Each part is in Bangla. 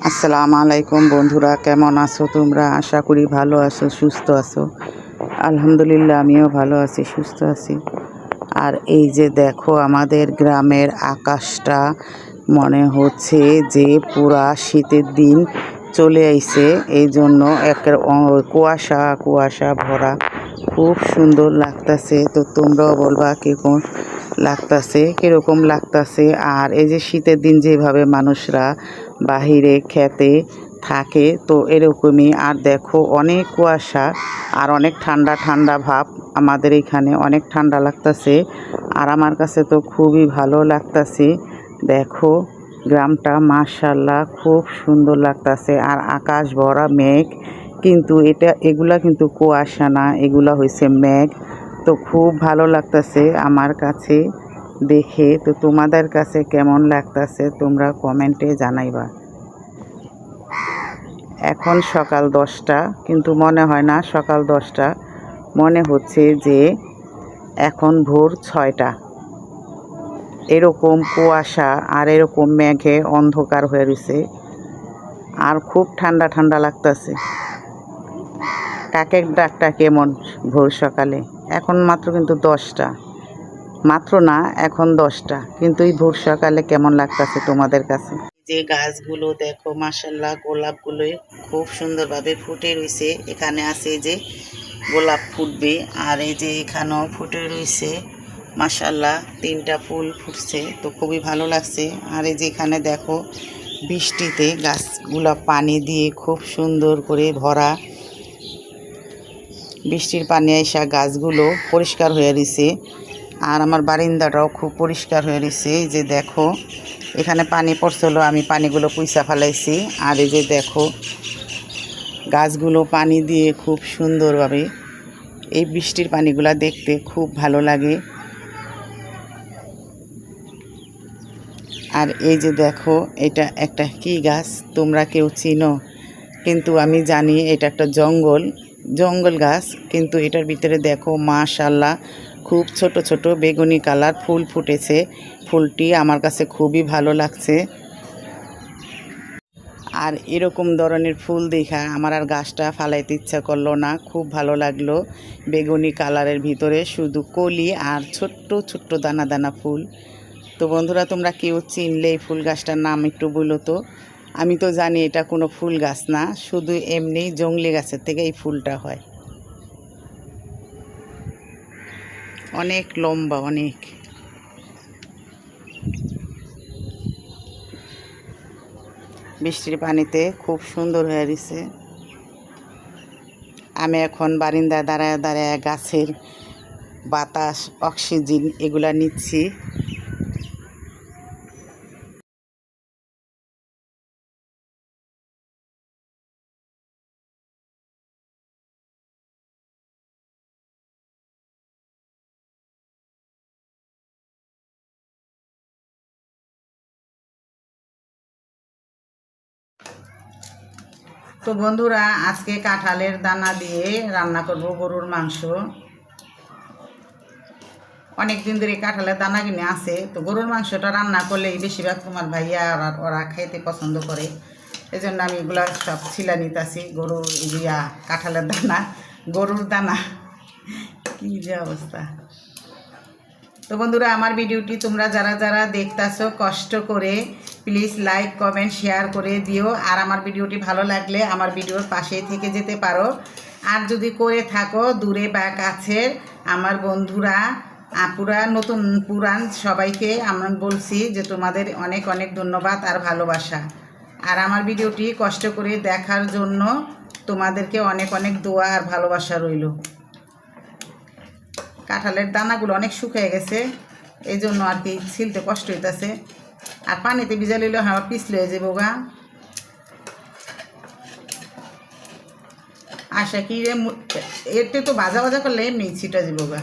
আসসালামু আলাইকুম বন্ধুরা, কেমন আছো তোমরা? আশা করি ভালো আছো, সুস্থ আছো। আলহামদুলিল্লাহ, আমিও ভালো আছি, সুস্থ আছি। আর এই যে দেখো, আমাদের গ্রামের আকাশটা মনে হচ্ছে যে পুরা শীতের দিন চলে আইছে। এই জন্য কুয়াশা কুয়াশা ভরা, খুব সুন্দর লাগতাছে। তো তোমরাও বলবা কীরকম কীরকম লাগতাছে। আর এই যে শীতের দিন যেভাবে মানুষরা বাহিরে খেতে থাকে, তো এরকমই। আর দেখো, অনেক কুয়াশা আর অনেক ঠান্ডা ঠান্ডা ভাব। আমাদের এখানে অনেক ঠান্ডা লাগতাছে, আর আমার কাছে তো খুবই ভালো লাগতাছে। দেখো, গ্রামটা মাশাআল্লাহ খুব সুন্দর লাগতাছে। আর আকাশ ভরা মেঘ, কিন্তু এগুলা কিন্তু কুয়াশা না, এগুলা হয়েছে মেঘ। তো খুব ভালো লাগতাছে আমার কাছে দেখে। তো তোমাদের কাছে কেমন লাগতাছে তোমরা কমেন্টে জানাইবা। এখন সকাল 10টা, কিন্তু মনে হয় না সকাল 10টা, মনে হচ্ছে যে এখন ভোর 6টা। এরকম কুয়াশা আর এরকম মেঘে অন্ধকার হয়ে রয়েছে, আর খুব ঠান্ডা ঠান্ডা লাগতাছে। কাকের ডাকটা কেমন ভোর সকালে! এখন মাত্র কিন্তু 10টা, মাত্র না, এখন 10টা, কিন্তু এই ভোর সকালে কেমন লাগতাছে তোমাদের কাছে? যে গাছগুলো দেখো, মাশাআল্লাহ, গোলাপগুলো খুব সুন্দরভাবে ফুটে রয়েছে। এখানে আছে যে গোলাপ ফুটবে, আর এই যে এখানেও ফুটে রয়েছে মাশাআল্লাহ, 3টা ফুল ফুটছে। তো খুবই ভালো লাগছে। আর এই যে এখানে দেখো, বৃষ্টিতে গাছগুলো পানি দিয়ে খুব সুন্দর করে ভরা। বৃষ্টির পানি আইসা গাছগুলো পরিষ্কার হয়ে রয়েছে। আর আমার বারিন্দাটাও খুব পরিষ্কার হয়ে রয়েছে। এই যে দেখো, এখানে পানি পড়ছিল, আমি পানিগুলো পুইসা ফেলাইছি। আর এই যে দেখো, গাছগুলো পানি দিয়ে খুব সুন্দরভাবে, এই বৃষ্টির পানিগুলা দেখতে খুব ভালো লাগে। আর এই যে দেখো, এটা একটা কি গাছ তোমরা কেউ চিনো? কিন্তু আমি জানি এটা একটা জঙ্গল গাছ। কিন্তু এটার ভিতরে দেখো, মাশাআল্লাহ, খুব ছোট ছোট বেগুনি কালার ফুল ফুটেছে। ফুলটি আমার কাছে খুবই ভালো লাগছে। আর এরকম ধরনের ফুল দেখা আমার আর গাছটা ফালাইতে ইচ্ছা করলো না, খুব ভালো লাগলো। বেগুনি কালারের ভিতরে শুধু কলি আর ছোট্ট ছোট্ট দানা দানা ফুল। তো বন্ধুরা, তোমরা কেউ চিনলে এই ফুল গাছটার নাম একটু বলো তো। আমি তো জানি এটা কোনো ফুল গাছ না, শুধু এমনি জংলি গাছের থেকে এই ফুলটা হয়। অনেক লম্বা, অনেক। বৃষ্টির পানিতে খুব সুন্দর হয়ে রয়েছে। আমি এখন বারিন্দায় দাঁড়ায় দাঁড়ায় গাছের বাতাস, অক্সিজেন এগুলা নিচ্ছি। তো বন্ধুরা, আজকে কাঁঠালের দানা দিয়ে রান্না করব গরুর মাংস। অনেক দিন ধরে কাঁঠালের দানা কিনে আছে। তো গরুর মাংসটা রান্না করলেই বেশিরভাগ তোমার ভাইয়া আর ওরা খাইতে পছন্দ করে। এই জন্য আমি এগুলা সব ছিলা নিতেছি। গরুর কাঁঠালের দানা, গরুর দানা, কি যে অবস্থা! তো বন্ধুরা, আমার ভিডিওটি তোমরা যারা যারা দেখতেছো, কষ্ট করে প্লিজ লাইক, কমেন্ট, শেয়ার করে দিও। আর আমার ভিডিওটি ভালো লাগলে আমার ভিডিওর পাশেই থেকে যেতে পারো। আর যদি করে থাকো দূরে বা কাছের আমার বন্ধুরা, আপুরা, নতুন পুরান সবাইকে আমি বলছি যে তোমাদের অনেক অনেক ধন্যবাদ আর ভালোবাসা। আর আমার ভিডিওটি কষ্ট করে দেখার জন্য তোমাদেরকে অনেক অনেক দোয়া আর ভালোবাসা রইল। কাঁঠালের দানাগুলো অনেক শুকিয়ে গেছে, এই জন্য আর কি ছিলতে কষ্ট হইতেছে। আর পানিতে ভিজা লইলে আমার পিছলে হয়ে যাবো গা। আশা কি এতে তো ভাজা ভাজা করলে এমনি ছিটা যাবো গা।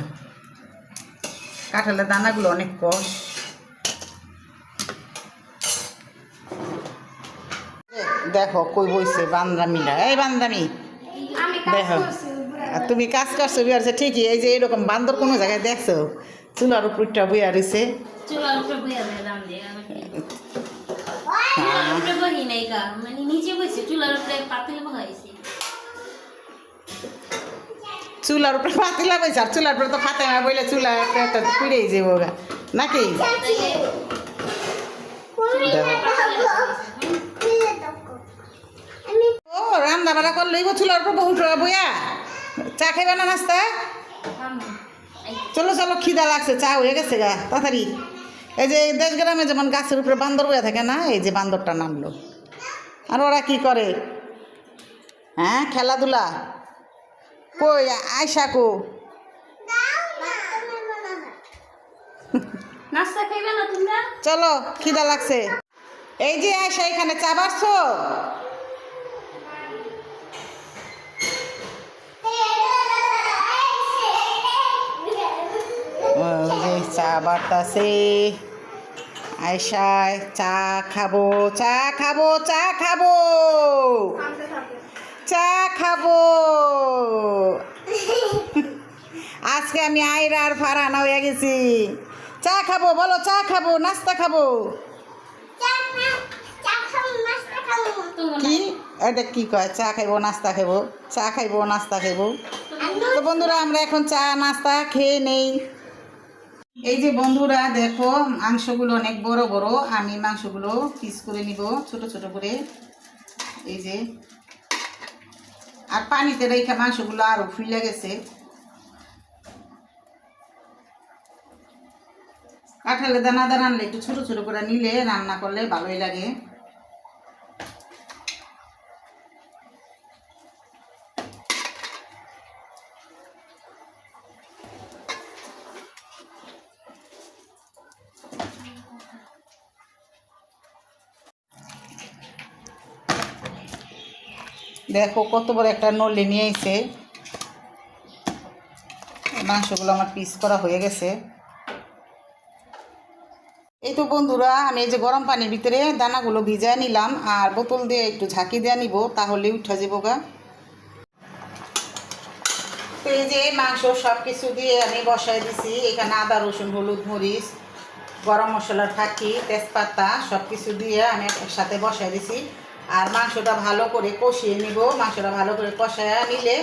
কাঁঠালের দানাগুলো অনেক কষ। দেখো কই বইছে বান্দামিটা, এই বান্দামি দেখো। আর তুমি কাজ করছো বিয়ারছে ঠিকই, এই যে এরকম বান্দর কোনো জায়গায় দেখছো? চুলার উপরটা বইয়া রয়েছে। উপরে বহি নাই গা, মানে নিচে বসে চুলার উপরে পাতিল বহাইছি। চুলার উপরে পাতিলা বইছে, আর চুলার উপরে তো ফাতেমা বইলে চুলা একটা পুড়েই যাবো গা নাকি? ও রান্না বাড়া করলেই চুলার উপর বহু বইয়া চা খাইবা না নাস্তা? চলো চলো খিদা লাগছে, চা হয়ে গেছে গা তাড়াতাড়ি। এই যে দেশ গ্রামে যেমন গাছের উপরে বান্দর বইয়া থাকে না, এই যে বান্দরটা নামলো। আর ওরা কি করে? হ্যাঁ খেলাধুলা কই আয়সা কো? নাস্তা খাইবে না তোমরা? চলো খিদা লাগছে। এই যে আয়সা এখানে চা বাড়ছো? চা বাড়তাছে আয়সায়, চা খাবো চা খাবো চা খাবো চা খাবো। আজকে আমি আয়রার ফারানা হয়ে গেছি। চা খাবো বলো, চা খাবো নাস্তা খাবো। কি এটা কি কয়? চা খাইবো নাস্তা খাইবো, চা খাইবো নাস্তা খাইবো। তো বন্ধুরা আমরা এখন চা নাস্তা খেয়ে নেই। এই যে বন্ধুরা দেখো মাংসগুলো অনেক বড় বড়, আমি মাংসগুলো পিস করে নিব ছোট ছোট করে। এই যে আর পানিতে রেখে মাংসগুলো আরো ফুলে গেছে। কাঁঠালের দানা দানা আনলে একটু ছোট ছোট করে নিলে রান্না করলে ভালোই লাগে। দেখো কত বড় একটা নলি নিয়ে এসে, মাংসগুলো আমার পিস করা হয়ে গেছে। এই তো বন্ধুরা আমি এই যে গরম পানির ভিতরে দানাগুলো ভিজায় নিলাম, আর বোতল দিয়ে একটু ঝাঁকি দিয়ে নিব, তাহলে উঠা যাবো গা। তো এই যে মাংস সব কিছু দিয়ে আমি বসাই দিছি। এখানে আদা রসুন হলুদ মরিচ গরম মশলার ফাঁকি তেজপাতা সব কিছু দিয়ে আমি একসাথে বসাই দিছি। আর মাংসটা ভালো করে কষিয়ে নিব। মাংসটা ভালো করে কষায় নিলে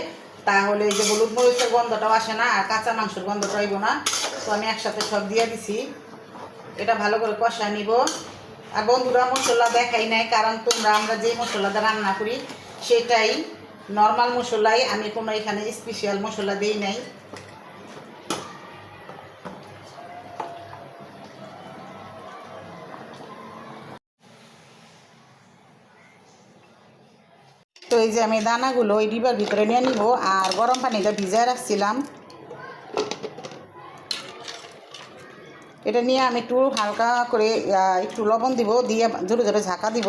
তাহলে এই যে হলুদ মরিচের গন্ধটাও আসে না, আর কাঁচা মাংসের গন্ধটা হইব না। তো আমি একসাথে সব দিয়ে দিছি, এটা ভালো করে কষায় নিব। আর বন্ধুরা মশলা দেখাই নাই, কারণ তোমরা আমরা যে মশলাটা রান্না করি সেটাই নর্মাল মশলাই, আমি কোনো এখানে স্পেশাল মশলা দিই নাই। তো এই যে আমি দানাগুলো ওই ডিবার ভিতরে নিয়ে নিব, আর গরম পানিটা ভিজায় রাখছিলাম এটা নিয়ে আমি একটু হালকা করে একটু লবণ দিব, দিয়ে জোরে জোরে ঝাঁকা দিব।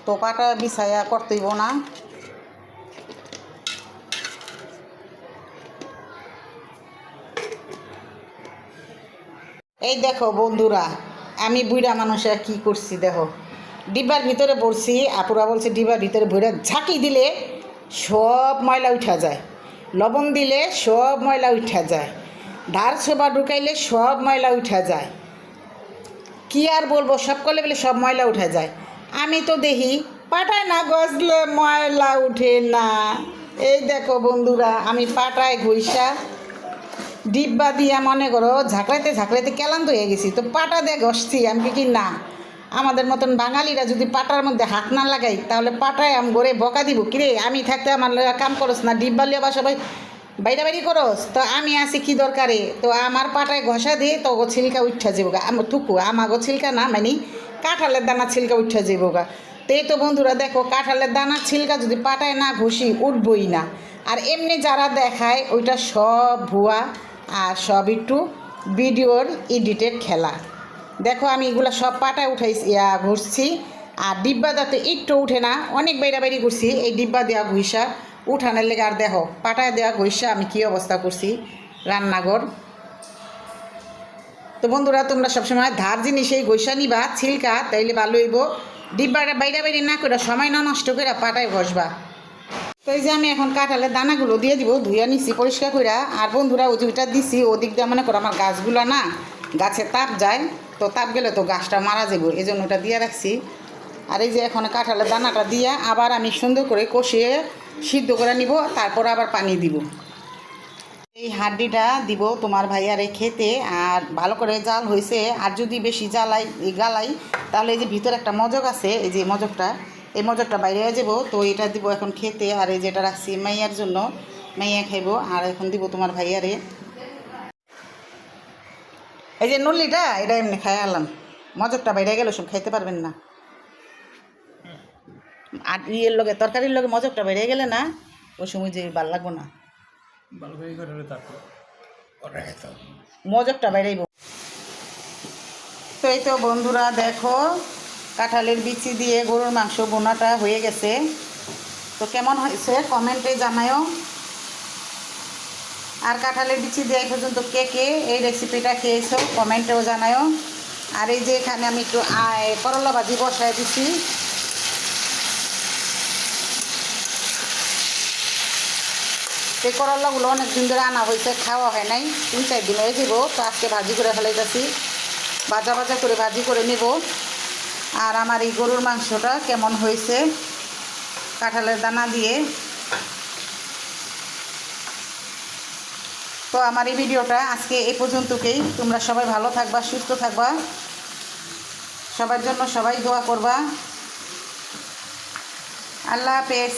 তো পাটা বিছায়া করতেইব না। এই দেখো বন্ধুরা আমি বুড়া মানুষে কি করছি দেখো, ডিব্বার ভিতরে পড়ছি। আপুরা বলছে ডিব্বার ভিতরে ভরে ঝাঁকি দিলে সব ময়লা উঠা যায়, লবণ দিলে সব ময়লা উঠা যায়, ধার ছোবা ঢুকাইলে সব ময়লা উঠা যায়। কি আর বলবো, সব করলে বলে সব ময়লা উঠা যায়। আমি তো দেখি পাটায় না গজলে ময়লা উঠে না। এই দেখো বন্ধুরা আমি পাটায় ঘইসা ডিব্বা দিয়া মনে করো ঝাঁকড়াইতে ঝাঁকড়াইতে ক্লান্ত হয়ে গেছি। তো পাটা দিয়ে ঘষছি। আমি কি না আমাদের মতন বাঙালিরা যদি পাটার মধ্যে হাত না লাগাই তাহলে পাটায় আমি গড়ে বকা দিব। কিরে আমি থাকতে আমার কাম করস না, ডিব্বা লিয়া বা সবাই বাইরে বাইরে করস, তো আমি আছি কি দরকারে? তো আমার পাটায় ঘষা দিয়ে তো ছিলকা উঠা যাবো গা। টুকু আমাগো ছিলকা না, মানে কাঁঠালের দানা ছিলকা উঠা যাবো গা। তো এই তো বন্ধুরা দেখো কাঁঠালের দানার ছিলকা যদি পাটায় না ঘষি উঠবই না। আর এমনি যারা দেখায় ওইটা সব ভুয়া, আর সব একটু ভিডিওর এডিটেড খেলা। দেখো আমি এগুলো সব পাটায় উঠাইছি ঘষছি। আর ডিব্বা দাতে একটু উঠে না, অনেক বাইরা বাইরে করছি এই ডিব্বা দেওয়া ঘুষা উঠানের লেগে। আর দেখো পাটায় দেওয়া ঘষা আমি কী অবস্থা করছি রান্নাঘর। তো বন্ধুরা তোমরা সবসময় ধার জিনিসেই ঘষা নিবা ছিলকা, তাইলে ভালো হইব। ডিব্বাটা বাইরা বাইরে না করে সময় না নষ্ট করে পাটায় ঘষবা। তো এই যে আমি এখন কাঁঠালের দানাগুলো দিয়ে দিব, ধুইয়া নিছি পরিষ্কার করে। আর বন্ধুরা ওই যে ওইটা দিছি ওদিক দিয়ে মনে করো আমার গাছগুলো না গাছে তাপ যায়, তো তাপ গেলে তো গাছটা মারা যাবো, এই জন্য ওটা দিয়ে রাখছি। আর এই যে এখন কাঁঠালের দানাটা দিয়ে আবার আমি সুন্দর করে কষিয়ে সিদ্ধ করে নিব, তারপর আবার পানি দিব। এই হাড্ডিটা দিব তোমার ভাইয়ারে খেতে, আর ভালো করে জাল হয়েছে। আর যদি বেশি গালাই তাহলে এই যে ভিতরে একটা মজক আছে, এই যে মজকটা, এই মজকটা বাইরে হয়ে যাবো। তো এটা দিব এখন খেতে। আর এই যেটা রাখছি মাইয়ার জন্য, মাইয়া খাইবো। আর এখন দিব তোমার ভাইয়ারে। এই যে নল্লিটা এটা এমনি খাই আলাম, মজকটা বাইরে গেল সব খাইতে পারবেন না। আর ইয়ের লগে তরকারির লগে মজকটা বাইরে গেলে না ওই সময় যে ভাল লাগবো না, মজকটা বাইরেইব। তো এই তো বন্ধুরা দেখো কাঁঠালের বিচি দিয়ে গরুর মাংস বোনাটা হয়ে গেছে। তো কেমন হয়েছে কমেন্টে জানায়ও। আর কাঁঠালের বিচি দিয়ে এই পর্যন্ত কে কে এই রেসিপিটা খেয়েছো কমেন্টেও জানায়ও। আর এই যে এখানে আমি একটু করলা ভাজি বসায় দিচ্ছি। এই করলাগুলো অনেক দিন ধরে আনা হয়েছে, খাওয়া হয় নাই, 3-4 দিন হয়ে যাব। তো আজকে ভাজি করে ফেলাইতেছি, ভাজা ভাজা করে ভাজি করে নেব। আর আমার এই গরুর মাংসটা কেমন হয়েছে কাঁঠালের দানা দিয়ে। তো আমার এই ভিডিওটা আজকে এই পর্যন্তকেই। তোমরা সবাই ভালো থাকবা, সুস্থ থাকবা, সবার জন্য সবাই দোয়া করবা। আল্লাহ হাফেজ।